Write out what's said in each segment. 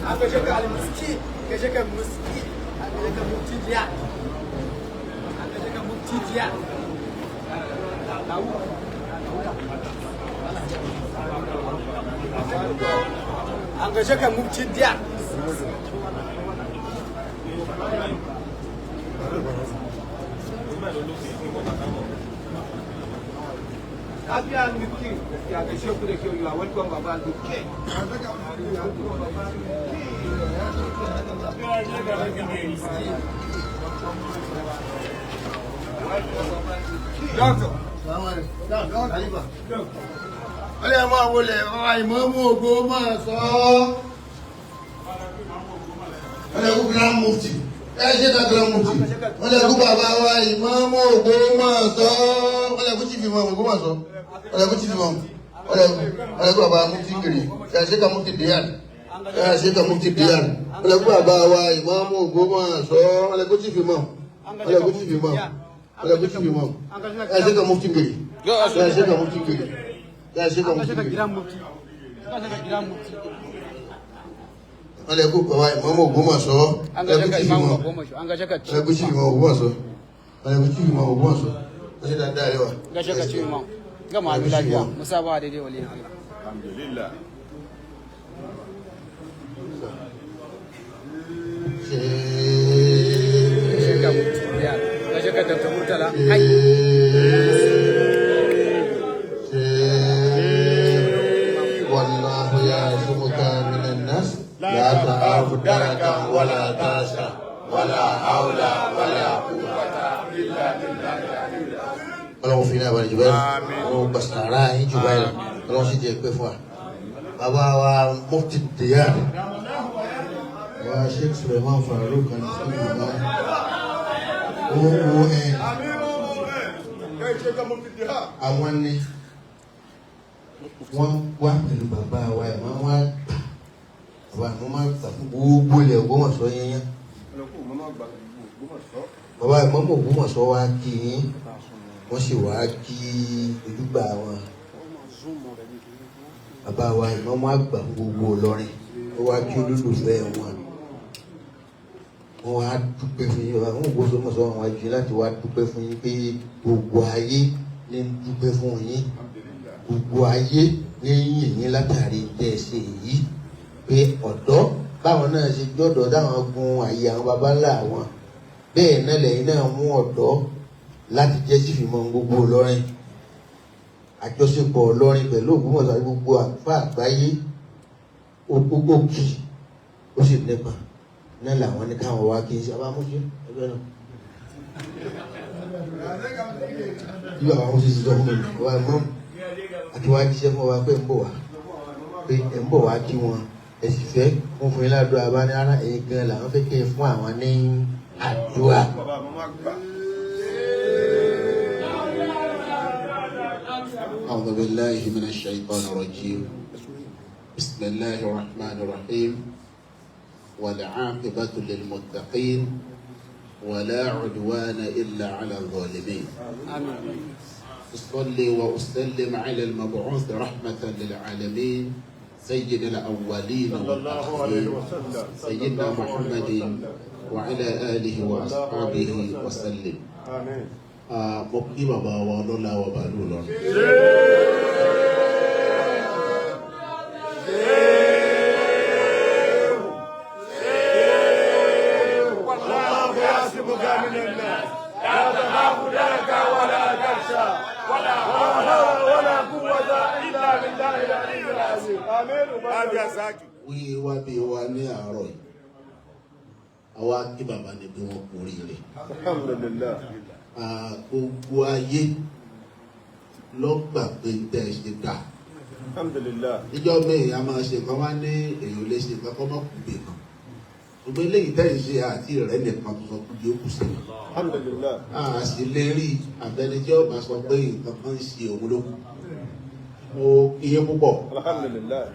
Angesheka al-Muski, angesheka Muski, angesheka Mutidia. Angesheka Mutidia. Angesheka Mutidia. Happy and Muki, you are welcome, Baba Muki. Doctor. Ọlẹ́ máa wọlé ọ̀rọ̀ ìmọ̀ọ́mù ògbó máa sọ ọ́. Ọlẹ́ kú Grand Mufti. Ẹ ṣe ká Grand Mufti. Ọlẹ́ kú bàbá wa ìmọ̀ọ́mù ògbó máa sọ ọ́. Ọlẹ́ kú chief ìmọ̀ọ́mù ògbó máa sọ. Ọlẹ́ kú chief ìmọ̀ọ́mù. Ọlẹ́ kú bàbá Mufti Gèrè. Ẹ ṣe ká Mufti Diyan. Ẹ ṣe ká Mufti Diyan. Ọlẹ́ kú bàbá wa ìmọ̀ọ́mù ògbó máa sọ ọ́. Ọlẹ́ kú chief ìmọ̀ọ́mù. Ọlẹ́ kú chief ìmọ̀ọ́mù. Ọlẹ́ kú chief ìmọ̀ọ́mù. Ẹ ṣe ká Mufti Gèrè. Ẹ ṣe ká Mufti Gèrè. Wọ́n lè kó pàwà ìmọ̀mọ̀ Ògbómọ̀ṣọ́ ẹgbẹ́ tí ìmọ̀ Ògbómọ̀ṣọ́ ẹgbẹ́ tí ìmọ̀ Ògbómọ̀ṣọ́ wọ́n ṣe dáadáa rẹwà gama abi lafiya musa ba daidai wali Allah alhamdulillah sheka Dr. Murtala hai wallahu ya'simuka minan nas la ta'afu daraka wala tasha wala hawla wala quwwata illa billahi Ọlọ́run fi náà balẹ̀ jù bẹ́ẹ̀ Ọlọ́run gbàsàrà yín jù báyìí Ọlọ́run sì jẹ́ pé fún wa bàbá wa Mufti Diyan wa Sheikh Suleiman Farouk kan sí ìgbà OON àwọn ni wọ́n wá pẹ̀lú bàbá wa ẹ̀ máa wá bàbá àwọn máa gbà fún gbogbo ilẹ̀ Ògbómọ̀ṣọ́ yẹn bàbá ìmọ̀mọ̀ Ògbómọ̀ṣọ́ wa kí yín wọ́n sì wá kí ojúgbà wọn bàbá wa ìmọ̀mọ̀ àgbà gbogbo Ìlọrin ó wá kí olólùfẹ́ wọn wọ́n wá dúpẹ́ fún yín àwọn Ògbómọ̀ṣọ́ wọn wá jí láti wá dúpẹ́ fún yín pé gbogbo ayé ní dúpẹ́ fún yín gbogbo ayé ní yìn yín látàrí tẹ́ ẹ ṣe èyí pé ọ̀dọ́ báwọn náà ṣe gbọ́dọ̀ dáwọn gun àyè àwọn baba ńlá wọn bẹ́ẹ̀ náà lẹ́yìn náà mú ọ̀dọ́ láti jẹ́ sí fìmọ̀ gbogbo Ìlọrin àjọṣepọ̀ Ìlọrin pẹ̀lú Ògbómọ̀ṣọ́ àti gbogbo àgbà àgbáyé gbogbo kì ó sì nípa náà làwọn ní káwọn wá kí n ṣe abámúṣe ẹgbẹ́ náà. Bí bàbá wọn ṣe sọ fún mi wá mọ́ àti wá jíṣẹ́ fún wa pé ń bọ̀ wá kí wọn ẹ sì fẹ́ fún yín ládùúgbò abáni ara ẹ̀yìn gan làwọn fẹ́ kẹ́ ẹ fún àwọn ní àdúrà. أعوذ بالله من الشيطان الرجيم بسم الله الرحمن الرحيم والعاقبة للمتقين ولا عدوان إلا على الظالمين amin أصلي وأسلم على المبعوث رحمة للعالمين سيد الأولين والآخرين سيدنا محمد وعلى آله وأصحابه وسلم amen مبكي بابا ولولا وبالولا والله يعصمك من الناس لا تخاف درك ولا تخشى ولا حول ولا قوة إلا بالله العلي العظيم آمين وبارك ساكي wíwá bí wa ní àárọ̀ yìí àwa kí bàbá ní bí wọ́n kú oríire alhamdulillah gbogbo ayé ló gbà pé tẹ́ ẹ ṣe gbà alhamdulillah níjọ́ mẹ́rin a máa ṣe kan wá ní èyàn lè ṣe kan kọ́ mọ́ kù bè kan gbogbo eléyìí tẹ́ ẹ ṣe àti rẹ̀ nìkan tó sọ pé yóò kù sí i alhamdulillah a sì lè rí àbẹnijẹ́ ọba sọ pé nǹkan kan ń ṣe òun ló kù mo iye púpọ̀ alhamdulillah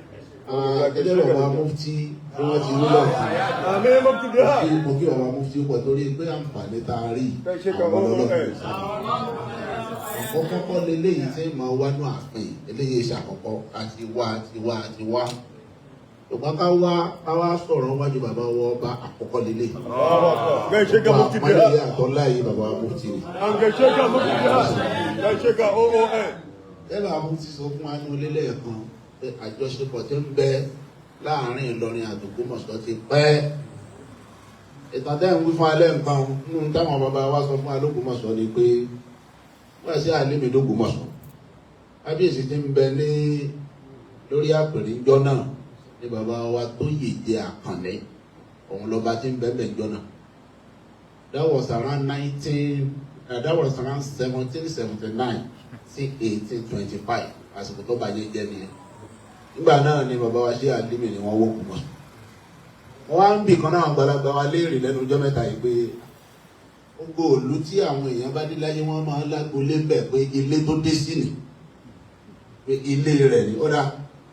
ẹjọ́ bàbá Mufti tí wọ́n ti rí lọ́ọ̀tún àmín Mufti Diyan mo kí bàbá Mufti pọ̀ torí pé àǹfààní tá a rí àwọn ọlọ́dún àkọ́kọ́ leléyìí tí máa wá ní àpín eléyìí ṣàkọ́kọ́ àti wá ṣùgbọ́n ká wá sọ̀rọ̀ wájú bàbá wọ ọba àkọ́kọ́ lélẹ̀. Gaishe ka mufti àpáyé biha. àtọ́lá yìí bàbá mufti ni. An gaishe ka mufti biha. Gaishe ka OON. Ẹ̀rọ amúti sọ fún wa ní olélẹ̀ kan pé àjọṣepọ̀ tí ń bẹ láàrin Ìlọrin àti Ògbómọ̀ṣọ́ ti pẹ́. Ìtàn tẹ́ ń wí fún alẹ́ nǹkan nínú táwọn bàbá wa sọ fún wa l'Ógbómọ̀ṣọ́ ni pé wọ́n ṣe àlémi l'Ógbómọ̀ṣọ́. Kábíyèsí ti ń bẹ ní lórí àpèrè ìjọ náà ní bàbá wa tó yèjẹ Àkànní òun lọ́ba tí ń bẹ bẹ̀ ìjọ náà. That was around 1779 sí 1825 àsìkò tó bàjẹ́ jẹ́ nìyẹn. Nígbà náà ni bàbá wa ṣe àlémi ni wọ́n wó Ògbómọ̀ṣọ́. Wọ́n wá ń bì kan náà àgbàlagbà wa léèrè lẹ́nu ọjọ́ mẹ́ta yìí pé gbogbo òlu tí àwọn èèyàn bá dé láyé wọ́n máa lágbolé ń bẹ̀ pé ilé tó dé sí ni pé ilé rẹ̀ ni ó dá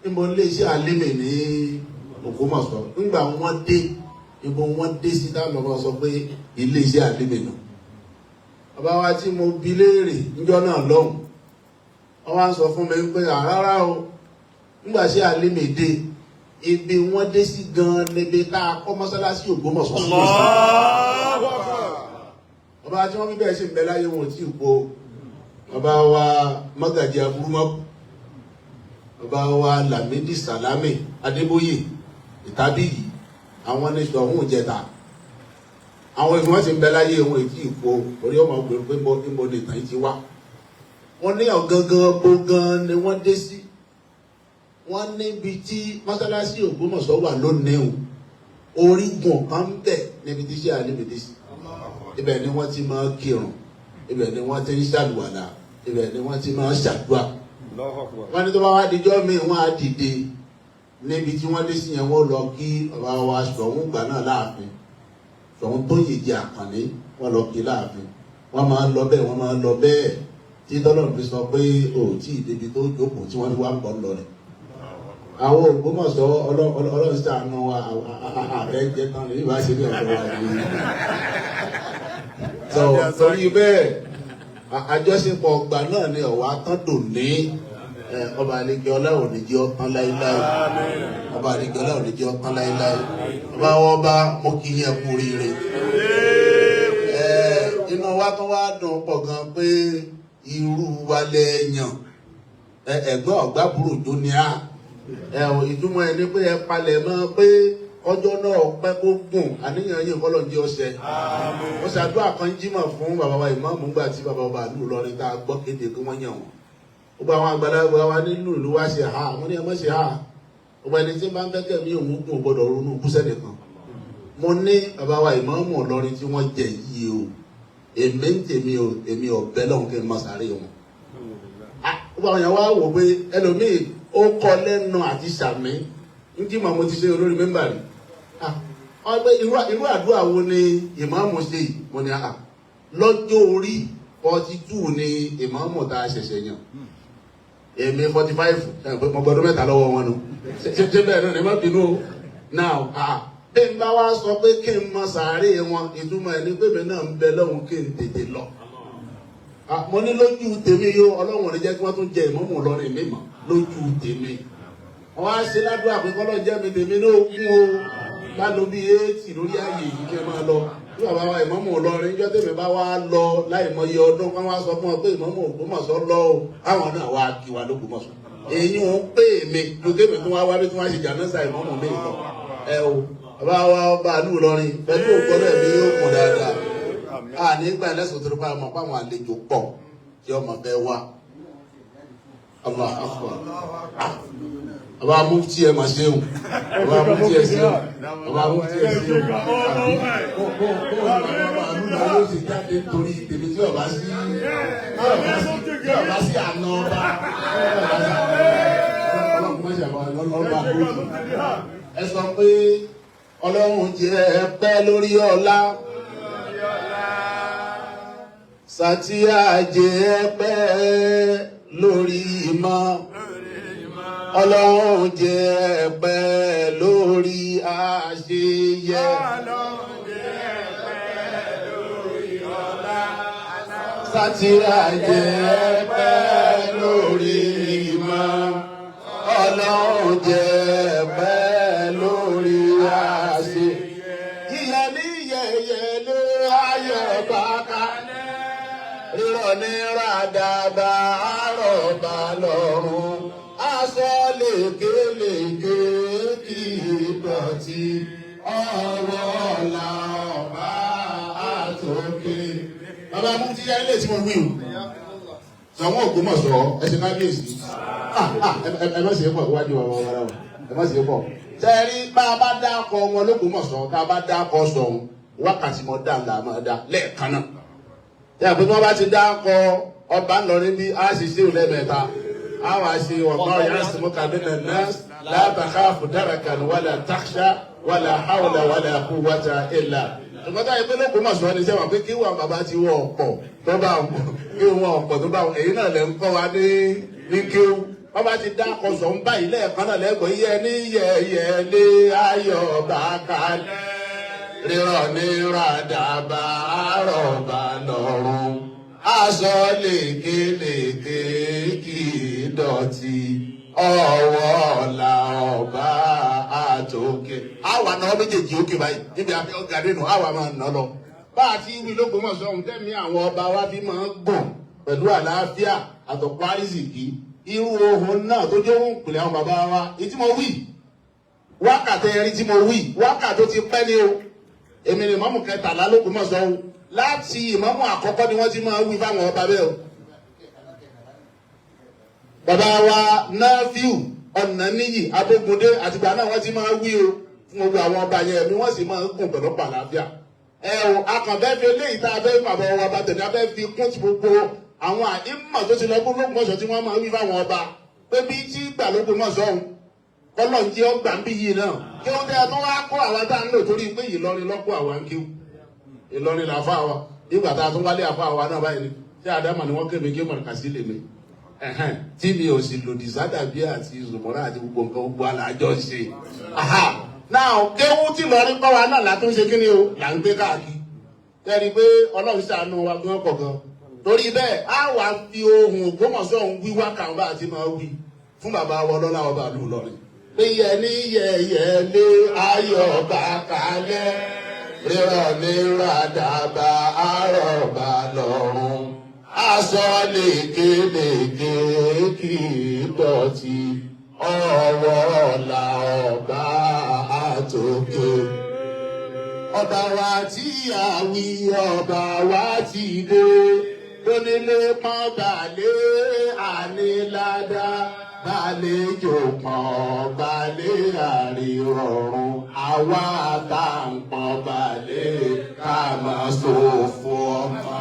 níbo ilé iṣẹ́ àlémè ní Ògbómọ̀ṣọ́ nígbà wọ́n dé níbo wọ́n dé sí táwọn ọmọ sọ pé ilé iṣẹ́ àlémè nù. Bàbá wa tí mo bi léèrè níjọ́ náà lọ́hùn wọ́n wá ń sọ fún mi pé rárá o nígbà ṣe àlémè dé ibi wọ́n dé sí gan níbi tá a kọ́ mọ́sálásí Ògbómọ̀ṣọ́. Bàbá tí wọ́n bí bẹ́ẹ̀ ṣe ń bẹ láyé wọn tí ì po bàbá wa Mágàjí Aburúmọ́kù, bàbá wa Lámídì Sàlámì Adébóyè Ìtàbíyì, àwọn ní Ṣọ̀ún Ìjẹta, àwọn ìfún wọn ti ń bẹ láyé wọn tí ì po orí ọmọ ògbèrè pé mo lè tàn ti wá. Wọ́n ní ọ̀gangan bó gan ni wọ́n dé sí. Wọ́n níbi tí mọ́sálásí Ògbómọ̀ṣọ́ wà lónìí orígun kan ń bẹ níbi tí ṣe àlémè dé sí. Ibẹ̀ ni wọ́n ti máa kírun, ibẹ̀ ni wọ́n ti ń ṣàlùwàlà, ibẹ̀ ni wọ́n ti máa ṣàdúrà. Wọ́n ní tó bá wá dijọ́ míì wọ́n á dìde níbi tí wọ́n dé sí yẹn wọ́n lọ kí bàbá wa Ṣọ̀ún gbà náà láàfin. Ṣọ̀ún tó yèjì Àkànní wọ́n lọ kí láàfin. Wọ́n máa ń lọ bẹ́ẹ̀ wọ́n máa ń lọ bẹ́ẹ̀ tí tọ́lọ́run fi sọ pé tí ì débi tó jókòó tí wọ́n fi wá ń bọ̀ lọ rẹ̀. Àwọn Ògbómọ̀ṣọ́ Ọlọ́run ṣàánú wa ààrẹ jẹ tán lè bá ṣe ní ọ̀dọ̀ wa yìí. Torí bẹ́ẹ̀ àjọṣepọ̀ ọgbà náà ni ọ̀wá tán dùn ní ọba àlejò ọlọ́run ní jẹ́ ọ̀tán láíláí. Ọba àlejò ọlọ́run ní jẹ́ ọ̀tán láíláí. Ọba wọn bá mo kí yẹn kú rire. Inú wa tún wá dùn pọ̀ gan pé irú wa lẹ́yìn ẹ̀gbọ́n ọ̀gbá burú jó ní à. Ìtumọ̀ ẹni pé ẹ palẹ̀ mọ́ pé ọjọ́ náà pẹ́ kó gùn àníyàn yìí kọ́ ló ń jẹ́ ọ̀sẹ̀. Ó ṣàdúrà kan jímọ̀ fún bàbá wa ìmáàmù ńgbà tí bàbá wa ìlú Ìlọrin tá a gbọ́ kéde pé wọ́n yàn wọ́n. Gbogbo àwọn àgbàlagbà wa nílùú ìlú wa ṣe ha wọ́n ní ẹ má ṣe ha. Gbogbo ẹni tí bá ń fẹ́ kẹ́mi òun gùn ò gbọ́dọ̀ ronú kúṣẹ́ nìkan. Mo ní bàbá wa ìmáàmù Ìlọrin tí wọ́n jẹ yìí o èmi ń tèmi o èmi ọ̀bẹ lọ́hùn kí n máa sáré wọn. Gbogbo àwọn yẹn wá wò pé ẹlòmíì ó kọ lẹ́nu àti sàmì ń kí màmú ti ṣe olórí mẹ́mbà rí. Ọgbẹ́ irú àdúrà wo ni ìmáàmù ṣe yìí? Mo ní lọ́jọ́ orí 42 ni ìmáàmù tá a ṣẹ̀ṣẹ̀ yàn. Èmi 45 mo gbọdọ̀ mẹ́ta lọ́wọ́ wọn nù. Ṣé bẹ́ẹ̀ náà ni má bínú o. Now bí n bá wá sọ pé kí n mọ sàárè wọn ìtumọ̀ ẹni pé mi náà ń bẹ lọ́hùn kí n tètè lọ. Mo ní lójú tèmi yóò Ọlọ́run ní jẹ́ kí wọ́n tún jẹ ìmáàmù Ìlọrin mi mọ̀ lójú tèmi. Wọ́n á ṣe ládùúgbò àpékọ́lọ́ jẹ́ mi tèmi náà kún o. Bá lo bí 80 lórí ààyè yìí kí ẹ máa lọ. Bí bàbá wa ìmáàmù Ìlọrin jọ́ tèmi bá wá lọ láìmọye ọdún kan wá sọ fún ọ pé ìmáàmù Ògbómọ̀ṣọ́ lọ o. Àwọn náà wá kí wa l'Ógbómọ̀ṣọ́. Èyí ń pè mí tó tèmi tó wá bí tí wọ́n ṣe jánásà ìmáàmù mi lọ. O bàbá wa ọba ìlú Ìlọrin pẹ̀lú ògbọ́dọ̀ mi yóò kún dáadáa. Nígbà ẹlẹ́sìn tó pa àmọ́ pàwọn àlejò pọ̀ tí ọmọ fẹ́ wá. Allah akbar. Bàbá mufti ẹ máa ṣeun. Bàbá mufti ẹ ṣeun. Bàbá mufti ẹ ṣeun. Bàbá àlùdà yóò sì jáde torí tèmi tí ọba sí àná ọba. Ọlọ́run má ṣàbà lọ́lọ́ba lójú. Ẹ sọ pé Ọlọ́run jẹ́ ẹ pẹ́ lórí ọlá. Sàtíyà jẹ́ ẹ pẹ́ lórí ìmọ̀. Ọlọ́run jẹ́ ẹ pẹ́ lórí àṣeyẹ. Ọlọ́run jẹ́ ẹ pẹ́ lórí ọlá. Sàtíyà jẹ́ ẹ pẹ́ lórí ìmọ̀. Ọlọ́run jẹ́ ẹ pẹ́ ní ràdàbà àrọ̀bà lọ́rùn aṣọ lékelèké kì í dọ̀tí ọ̀rọ̀ ọ̀la ọba àtòkè. bàbá mú ti yá ilé tí mo wí o sọ̀wọ́n Ògbómọ̀ṣọ́ ẹ̀sìn kábíyèsí ẹ má ṣe é pọ̀ iwájú ọ̀rọ̀ ọ̀rọ̀ ẹ má ṣe é pọ̀. tẹ́rí bá a bá dákọ̀ wọn l'Ógbómọ̀ṣọ́ tá a bá dákọ̀ sọ̀hún wákàtí mọ́ dá ńlá máa dá lẹ́ẹ̀kan náà. tẹ́lẹ̀ pé tí wọ́n bá ti dákọ̀ ọba ńlọrin bí a sì ṣe lẹ́ẹ̀mẹ́ta a wá ṣe ọ̀gbọ́n yàrá sí mú kàbínà náà la takhafu darakan wala takhsha wala hawla wala quwwata illa. ṣùgbọ́n táyé pé l'Ógbómọ̀ṣọ́ ni sẹ́wọ̀n pé kí wọ́n bàbá ti wọ ọ̀pọ̀ tó bá kí wọ́n ọ̀pọ̀ tó bá èyí náà lẹ́ ń kọ́ wa ní kéwù. wọ́n bá ti dákọ̀ sọ̀ ń báyìí lẹ́ẹ̀kan náà lẹ́gbọ̀ọ́ yẹ ní yẹ̀yẹ̀ lé ayọ̀ bá kalẹ̀ rírọ̀ ní ràdàbà àrọ̀bà lọ́rùn aṣọ lékelèké kì í dọ̀tí ọwọ́ ọ̀la ọba àtòkè. àwa náà méjèèjì òkè báyìí níbi àbí ọ̀gá nínú àwa máa ná lọ. bá a ti wí l'Ógbómọ̀ṣọ́ ohun tẹ́mi àwọn ọba wa fi máa ń gbọ̀n pẹ̀lú àlàáfíà àtọ̀pọ̀ àrísìkí irú ohun náà tó jẹ́ ohun ìpìlẹ̀ àwọn bàbá wa èyí tí mo wí wákàtí ẹ̀rí tí mo wí wákàtí tó ti pẹ́ ní o èmi ni ìmáàmù kẹtàlá l'Ógbómọ̀ṣọ́ o láti ìmáàmù àkọ́kọ́ ni wọ́n ti máa wí fáwọn ọba bẹ́ẹ̀ o. bàbá wa Náfíù Ọ̀nàníyì Abógundé àtìgbà náà wọ́n ti máa wí o fún gbogbo àwọn ọba yẹn ẹ̀mí wọ́n sì máa ń gùn pẹ̀lú pàlàáfíà. ẹ o akànbẹ́ fi eléyìí tá a fẹ́ bàbá wa bá tẹ̀lé abẹ́ fi kún ti gbogbo àwọn àìmọ̀ tó ti lọ fún l'Ógbómọ̀ṣọ́ tí wọ́n máa wí fáwọn ọba pé bí tí gbà l'Ógbómọ̀ṣọ́ òun kọ́lọ̀ ń jẹ́ ọgbà ń bí yìí náà kí ó tẹ́ tó wá kó àwa tá a ń lò torí pé Ìlọrin lọ́pọ̀ àwa ń kíw Ìlọrin làfà wa nígbà tá a tún wálé àfà wa náà báyìí ni tí Adama ni wọ́n kémi kí mọ̀ọ́ká sí lèmi tí mi ò sì lòdì sádàbí àti Zùmọ́rà àti gbogbo nǹkan gbogbo alájọ ṣe. náà kéwú tí Ìlọrin kọ́ wa náà látún ṣe kí ni o là ń gbé káàkiri tẹ́rí pé Ọlọ́run ṣàánú wa bí wọ́n kọ̀ gan torí bẹ́ẹ̀ á wà fi ohun Ògbómọ̀ṣọ́ òun wíwá kàńbà àti máa wí fún bàbá wa ọlọ́lá ọba àlù Ìlọrin. Yẹ ní yẹ̀yẹ̀ lé ayọ̀ bá kalẹ̀ rírọ̀ ní ràdàbà àrọ̀bà lọ́rùn aṣọ lékelèké kì í dọ̀tí ọwọ́ ọ̀la ọba àtòkè. ọba wa tí a wí ọba wa ti dé lónílé pọ́n balẹ̀ àníládá gbàlejò pọ̀n balẹ̀ àrírọ̀rùn àwa tá ń pọ̀n balẹ̀ ká máa ṣòfò ọmọ.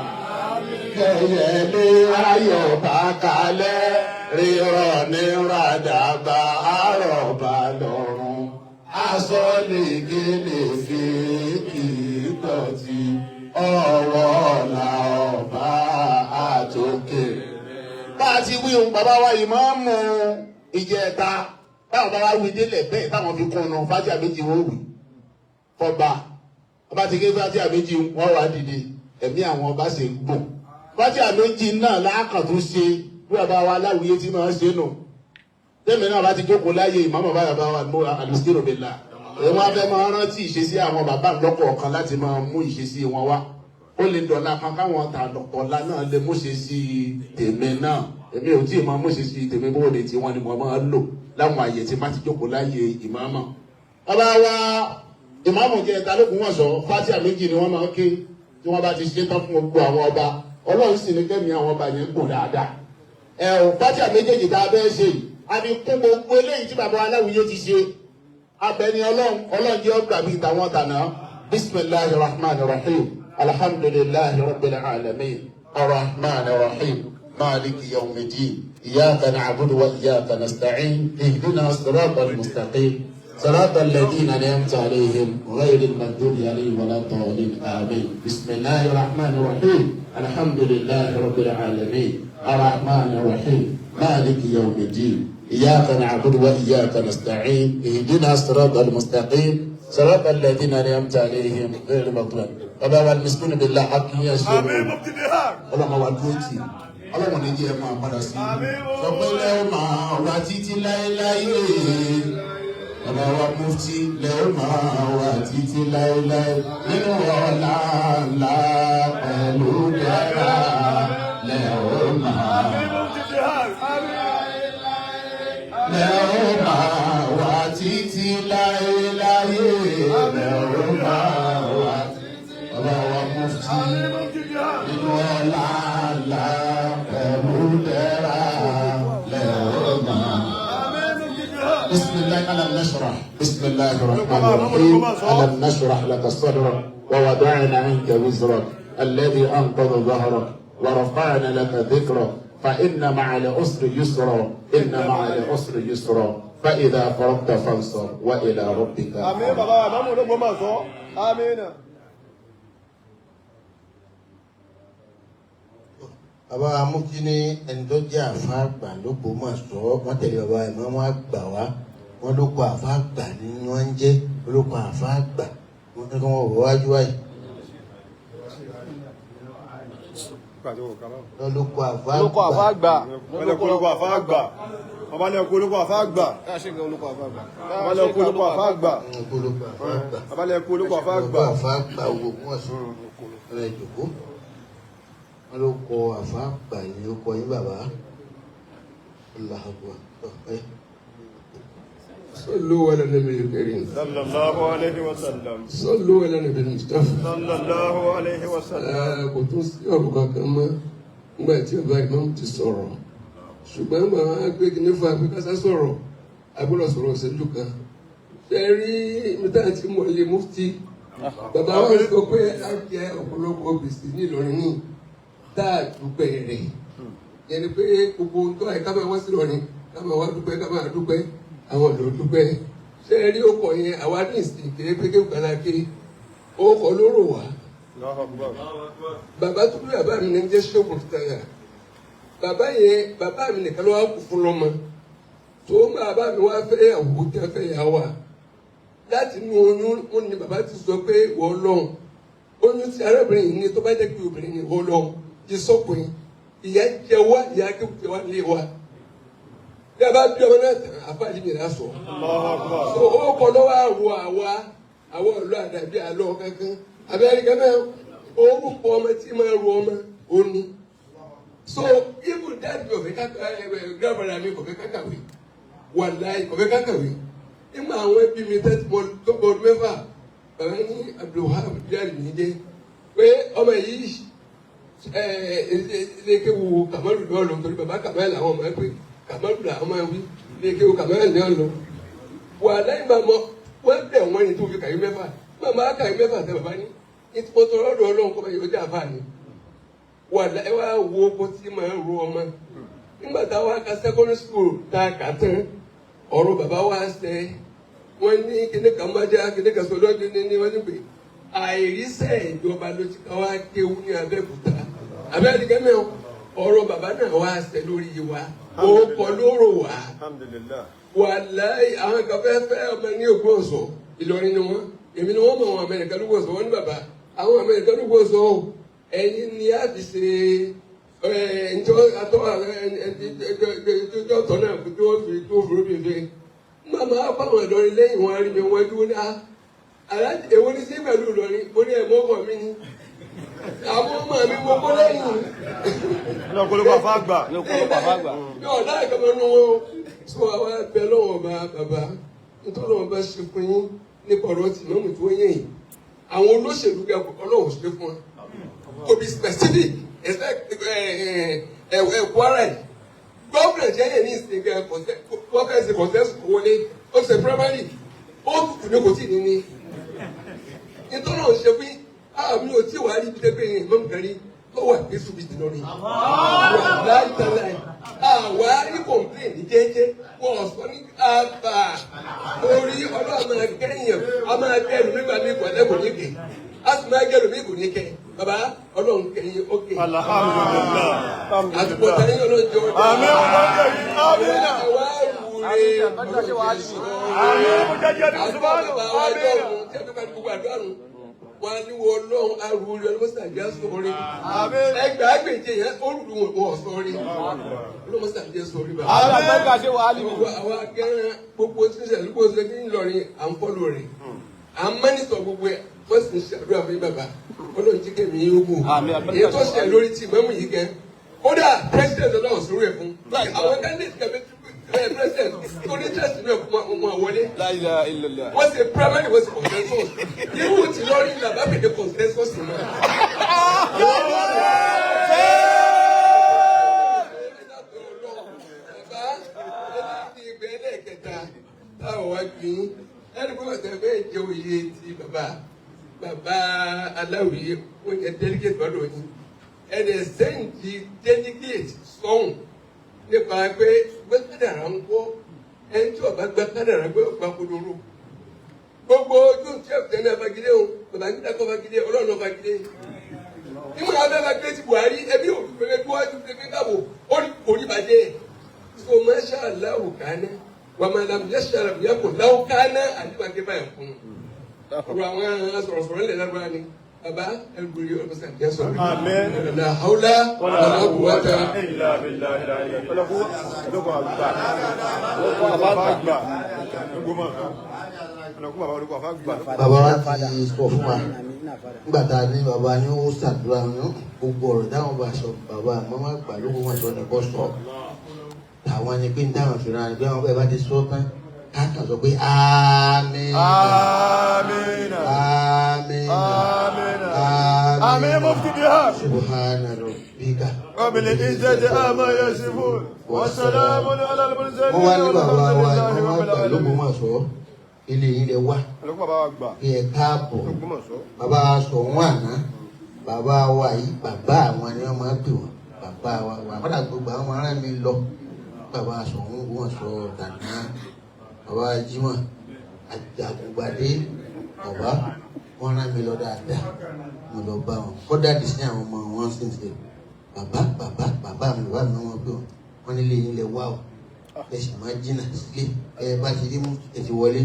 kẹyẹlé ayọ̀ bá kalẹ̀ rírọ̀ ní ràdàbà àrọ̀bà lọ́rùn aṣọ lékelèké kì í dọ̀tí ọwọ́ ọ̀la ọba àtòkè. bá a ti wí ohun bàbá wa ìmáàmù ìjẹta báwọn bá wá wí délẹ̀ bẹ́ẹ̀ táwọn fi kún un fájà méjì wọ́n wì fọba ọba ti ké fájà méjì wọ́n wá dìde ẹ̀mí àwọn ọba ṣe ń gbọ̀n fájà méjì náà láàkàn tó ṣe bí bàbá wa aláwìyé tí máa ń ṣe nù tẹ́mi náà bá ti jókòó láyé ìmáàmù bàbá wa mú àlùsírò bẹ̀là ẹ̀wọ̀n afẹ́ máa rántí ìṣesí àwọn bàbá lọ́kọ̀ọ̀kan láti máa mú ìṣesí wọn wá ó lè dọ̀la kan káwọn ta ọ̀la náà lè mú ṣe sí tèmi náà èmi ò tí ì máa mú ṣe sí tèmi bó de tí wọ́n ni mo máa lò láwọn àyè tí má ti jókòó láyé ìmáàmù. bàbá wa ìmáàmù jẹ́ ta l'Ógbómọ̀ṣọ́ fátíà méjì ni wọ́n máa ń ké tí wọ́n bá ti ṣe tán fún gbogbo àwọn ọba Ọlọ́run sì ní kẹ́mi àwọn ọba yẹn kò dáadáa. fátíà méjèèjì tá a bẹ́ẹ̀ ṣe yìí a fi kún gbogbo eléyìí tí bàbá aláwìyé ti ṣe abẹni Ọlọ́run jẹ́ ọgbà bíi tàwọn tànà bisimilahi rahman rahim alhamdulilahi rabbil alamin arrahman rahim maliki yawmiddin iyyaka na'budu wa iyyaka nasta'in ihdina siratal mustaqim siratal ladina an'amta alayhim ghayril maghdubi alayhim waladdallin amin bisimilahi rahman rahim alhamdulilahi rabbil alamin arrahman rahim maliki yawmiddin إياك نعبد وإياك نستعين اهدنا الصراط المستقيم صراط الذين أنعمت عليهم غير المغضوب bàbá wa المسكين بالله حق يا شيخ ọlọ́mọ wa dúró tì ọlọ́mọ ní jẹ́ máa padà sí sọ pé lẹ́ẹ̀ máa wá títí láéláé bàbá wa mufti lẹ́ẹ̀ máa wá títí láéláé nínú ọ̀la ńlá pẹ̀lú dára lẹ́ẹ̀ لله ألم نشرح بسم الله الرحمن الرحيم ألم نشرح لك صدرك ووضعنا عنك وزرك الذي أنقض ظهرك ورفعنا لك ذكرك فإن مع العسر يسرا إن مع العسر يسرا فإذا فرغت فانصب وإلى ربك. آمين بابا مامو ló gbọ́ máa sọ àmín. bàbá amúkí ní ẹni tó jẹ́ àfa àgbà ló kó mọ̀ sọ wọ́n tẹ̀lé bàbá ẹ̀ máa wọ́n àgbà wá wọ́n ló kó àfa àgbà ní wọ́n ń jẹ́ ló kó àfa àgbà wọ́n ní kí wọ́n wọ́ wájú wáyé. ló kó àfa àgbà. olùkọ́ àfa àgbà. Bàbá ní ọkọ̀ olùkọ́ àfa àgbà. Bàbá ní ọkọ̀ olùkọ́ àfa àgbà. Bàbá ní ọkọ̀ olùkọ́ àfa àgbà. àfa àgbà wo wọ́n sọ ẹ̀ jòkó. wọ́n ló kọ àfa àgbà yìí ló kọ yín bàbá. Allahu Akbar. صلوا على النبي الكريم. صلى الله عليه وسلم. صلوا على النبي المصطفى. صلى الله عليه وسلم. kò tún sí ọ̀rọ̀ kankan mọ́ nígbà tí ọba ìmáàmù ti sọ̀rọ̀ ṣùgbọ́n màá gbé kíní fún abẹ́kásá sọ̀rọ̀ agbọ́dọ̀ sọ̀rọ̀ ṣẹ́jú kan ṣe rí mẹ́ta tí mo lè mufti bàbá wa sọ pé a jẹ ọ̀pọ̀lọpọ̀ gbèsè ní Ìlọrin ní tá a dúpẹ́ rẹ̀ yẹn ni pé gbogbo tó àyè ká máa wá sí Ìlọrin ká máa wá dúpẹ́ ká máa dúpẹ́ àwọn ló dúpẹ́ ṣe rí ọkọ̀ yẹn àwa ní ìsìn kéré pé kéwàá kéré ọkọ̀ ló rò wá. Bàbá tó bí bàbá mi ní jẹ́ ṣọ́ọ̀bù táyà bàbá yẹn bàbá mi nìkan ló wá kú fún lọ́mọ tó bàbá mi wá fẹ́ àwò tẹ́ fẹ́ yà wá láti inú oyún ó ní bàbá ti sọ pé wọ́n lọ́hùn oyún tí arábìnrin yìí ní tó bá jẹ́ pé obìnrin ni wọ́n lọ́hùn ti sọ́kùnrin ìyá jẹ wá ìyá kéwù jẹ wá lé wa bí a bá bí ọmọ náà tẹ̀ àfáàlì mi náà sọ so ó kọ́ lọ́wọ́ àwọ̀ àwa àwọn ọ̀lọ́ àdàbí àlọ́ kankan Amẹ́ríkà náà orúkọ ọmọ tí máa ru ọmọ òní so even that mi ò fẹ́ káka grandmother mi kò fẹ́ kákàwé wàláì kò fẹ́ kákàwé nígbà àwọn ẹbí mi tẹ́tí mọ tó bọ̀ ọdún mẹ́fà bàbá ní Abdulwahab díàrí mi jẹ́ pé ọmọ yìí lékewu Kamalu náà lọ nítorí bàbá Kamalu làwọn ọmọ ẹ pé Kamalu làwọn máa wí lékewu Kamalu náà lọ wàláì màmá wọ́n bẹ̀ wọ́n ní tó fi kàwé mẹ́fà màmá kàwé mẹ́fà tẹ bàbá ní ìtòkòtò ọ̀dọ̀ Ọlọ́run kọ́ bá yóò dé àbá ni wàlá ẹ wá wo oko tí máa ń ro ọmọ nígbà tá a wá ka secondary school tá a kà tán ọ̀rọ̀ bàbá wa ṣẹ wọ́n ní kíní kan májá kíní kan sọdọ́ ní wọ́n ní pé àìríṣẹ́ ìjọba ló ti ká wá kéwú ní Abẹ́òkúta Abẹ́òkúta mẹ́wọ̀n ọ̀rọ̀ bàbá náà wá ṣẹ lórí wa ó kọ́ lóró wa wàlá àwọn kan fẹ́ ọmọ ní Ògbómọ̀ṣọ́ Ìlọrin ni wọ́n èmi ni wọ́n mọ̀ àwọn Amẹ́ríkà lóògbòsàn wọ́n ní bàbá àwọn Amẹ́ríkà lóògbòsàn o ẹ̀yin ni a fi ṣe ǹjọ́ àtọ́ ẹjọ́ tọ́ náà tí wọ́n fi tó fúró bí fẹ́ màmá fáwọn Ìlọrin lẹ́yìn wọn rí mi wọ́n dúró ní aláàjì èwo ní sí pẹ̀lú Ìlọrin mo ní ẹ̀mọ́ ọkọ̀ mi ni àwọn ọmọ mi mo kó lẹ́yìn. ní ọ̀pọ̀lọpọ̀ àfáàgbà. yóò láì kọ́mọ nù wọn sọ àwọn abẹ lọ́wọ́ bàbá nítorí wọn bá ṣe fún yín nípa ọ̀rọ̀ tí mọ́mù tó yẹn yìí àwọn olóṣèlú bí Ọlọ́run ṣe fún wọn to be specific Kwara yìí gómìnà jẹ́ yẹn ní ìsìn kọ́kẹ́sì kọ́sẹ́sì wọlé ó ṣe primary ó tutù ní kò tí ì ní nítorí àwọn ṣe fún àmì ò tí wàá rí ibi tẹ́gbẹ́ yẹn mọ́mù kan rí ó wà ní ṣùgbọ́n ìdílọ́rin wà láìtàláì àwa ní complain ní jẹ́jẹ́ wọ́n sọ ní àbà orí ọlọ́run máa kẹ́yìn a máa kẹ́rù nígbà mí kò lẹ́kọ̀ọ́ ní kè a sì máa kẹ́rù mí kò ní kẹ́ bàbá ọlọ́run kẹ́yìn ó kè. àtúbọ̀ tẹ̀yìn ọlọ́run jẹ́ ọjọ́ àmín àwa rúure wọ́n ní wọ́n lọ́hùn arúgbó ọlọ́mọsí àjẹ́ sọ̀rí. ẹgbẹ́ àgbèjì yẹn olùdó wọn sọ̀rí. ọlọ́mọsí àjẹ́ sọ̀rí bá. àwọn akẹ́rẹ́ gbogbo tí ń ṣe àdúgbò ṣe ní Ìlọrin à ń fọ́lù rẹ̀. à ń mẹ́nìtọ̀ gbogbo ẹ̀ wọ́n sì ń ṣe àdúrà fún bàbá. Ọlọ́run jí kẹ́mi yín ogun. èyí tó ṣe lórí tí mẹ́mú yìí kẹ́. kódà president ọlọ́run sọ̀rọ̀ ẹ̀ fún. àwọn candidate kẹ́mi president oní test náà mọ wọlé. wọ́n ṣe primary wọ́n ṣe consensus. irú ti lórí làbá bèdè consensus náà. àwọn wá gbìn ẹni pé wọ́n tẹ̀ bẹ́ẹ̀ jẹ́ òye ti bàbá aláwìyé wọ́n jẹ́ delegate lọ́dọ̀ yìí ẹ̀dẹ̀ sẹ́ǹtì delegate sọ́hùn nípa pé gbẹ́kádàrà ń kọ́ ẹni tí ọba gbẹ́kádàrà gbé ọgbà kodoro gbogbo ojú tí ẹ̀fẹ̀ náà fagilé o bàbá nígbà kan fagilé ọlọ́run náà fagilé nígbà wọn bẹ fagilé ti Buhari ẹbí òfìfẹ́ bí wọ́n ti fi káàbò orí bàjẹ́ so masha Allah kana wa ma lam yashara yakun law kana àdìbàgẹ́ báyìí fún ọ̀rọ̀ àwọn sọ̀rọ̀sọ̀rọ̀ ńlẹ̀ lágbára ni bàbá ẹgbẹ̀rẹ̀ ọ̀pọ̀sán jẹ́ sọ̀rọ̀ la hawla wala quwwata illa billah. bàbá wa ti sọ fún wa nígbà tá a ní bàbá yín ó ṣàdúrà yín gbogbo ọ̀rọ̀ dáhùn bá sọ bàbá mọ́mọ́ gbà lóko wọn sọ ní kò sọ àwọn ẹni pé ń dáhùn fìrà ni bí wọn bá ti sọ tán ká kàn sọ pé àmín آمين àmín آمين آمين مفتي بها subhana rabbika. ومن العزة عما يصفون والسلام على المرسلين wọ́n wá ní bàbá wa والحمد لله ìmọ̀ رب gbà lóko العالمين. wọn sọ ilé yìí lè wá kí ẹ káàbọ̀ bàbá wa sọ wọn àná bàbá wa yìí bàbá àwọn ni wọ́n máa pè wọ́n bàbá wa wà kọ́dà gbogbo àwọn ará mi lọ bàbá sọ wọn sọ dàná bàbá Jímọ̀ Àjàgùngbadé bàbá wọn rán mi lọ dáadáa mo lọ bá wọn kọ́dà dì sí àwọn ọmọ wọn sì ń ṣe bàbá mi bàbá mi wọn pè wọn nílé yín lè wá o ẹ sì máa jìnnà sílé ẹ bá ti rí mú ẹ ti wọlé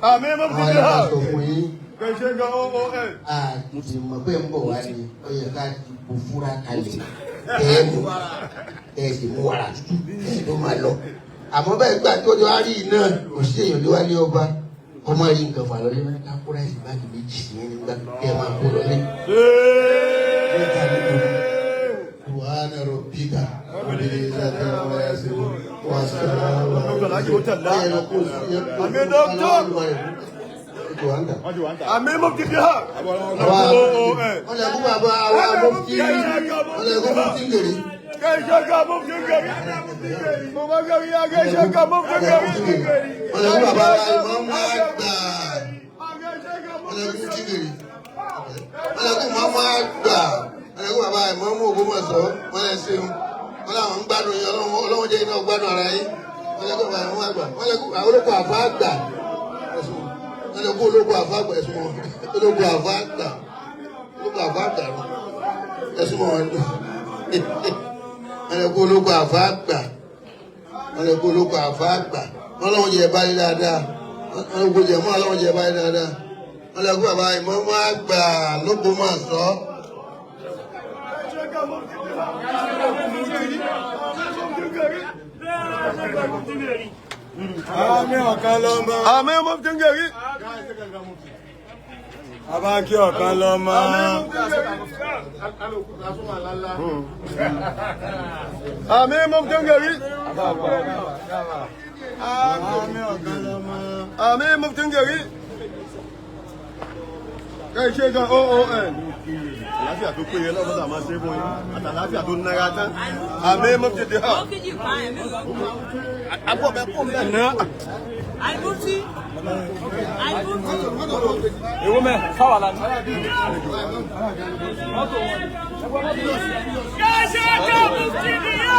آمين àwọn مفتي ẹ̀ka بها sọ fún yín كيشك OON àti mọ̀ pé ń bọ̀ wá ní ó yẹ ká ti bu fúra kalẹ̀ kẹ́ẹ̀mù ẹ̀ sì mú wàrà tútù ẹ̀ tó máa lọ. àmọ́ bẹ́ẹ̀ gbà tó jọ àárí iná kò sí èèyàn lé wálé ọba ọmọ yìí nǹkan fà lọlé wọn ká kúrẹ́ ẹ̀sìn báàgì méjì sí yẹn nígbà kẹ́ ẹ máa kó lọlé. Subhana rabbika rabbil izzati amma yasifun wa salamun آمين مفتي بها OON wọ́n lè kú bàbá àwọn amófin wọ́n lè kú mọ́fin gèrè. كيشك مفتي كريم بابا كريم كيشك مفتي كريم wọ́n lè kú bàbá ìmọ̀ọ́mọ́ àgbà wọ́n lè kú mọ́fin gèrè. wọ́n lè kú mọ́mọ́ àgbà wọ́n lè kú bàbá ìmọ̀ọ́mọ́ Ògbómọ̀ṣọ́ wọ́n lè ṣeun wọ́n làwọn ń gbádùn yín ọlọ́wọ́n jẹ́ iná gbádùn ara yín wọ́n lè kú bàbá ìmọ̀ọ́mọ́ àgbà wọ́n lè kú olóko àfa àgbà wọ́n lè kú olóko àfa àgbà ẹ̀sùn wọn olóko àfa àgbà ẹ̀sùn wọn wọ́n lè kú olóko àfa àgbà wọ́n lè kú olóko àfa àgbà wọ́n lọ́wọ́ jẹ báyìí dáadáa wọ́n lè kú jẹ mọ́ ọlọ́wọ́ jẹ báyìí dáadáa wọ́n lè kú bàbá ìmọ̀ọ́mọ́ àgbà l'Ógbómọ̀ṣọ́. آمين مفتي كريم Abáńkí ọ̀kan lọ́mọ. Àmín mufti gari. Àmín mufti gari. Kẹ́ ṣe gan OON. Àlàáfíà tó péye lọ́wọ́ sàmá ṣe fún yín. Àtàlàáfíà tó nára tán. Àmín mufti dè hà. Àbọ̀ bẹ kó bẹ̀ náà. Àìbùtí. Èwo mẹ́ fáwọn àlàní. Kẹ́sẹ̀ ká mufti ni yá.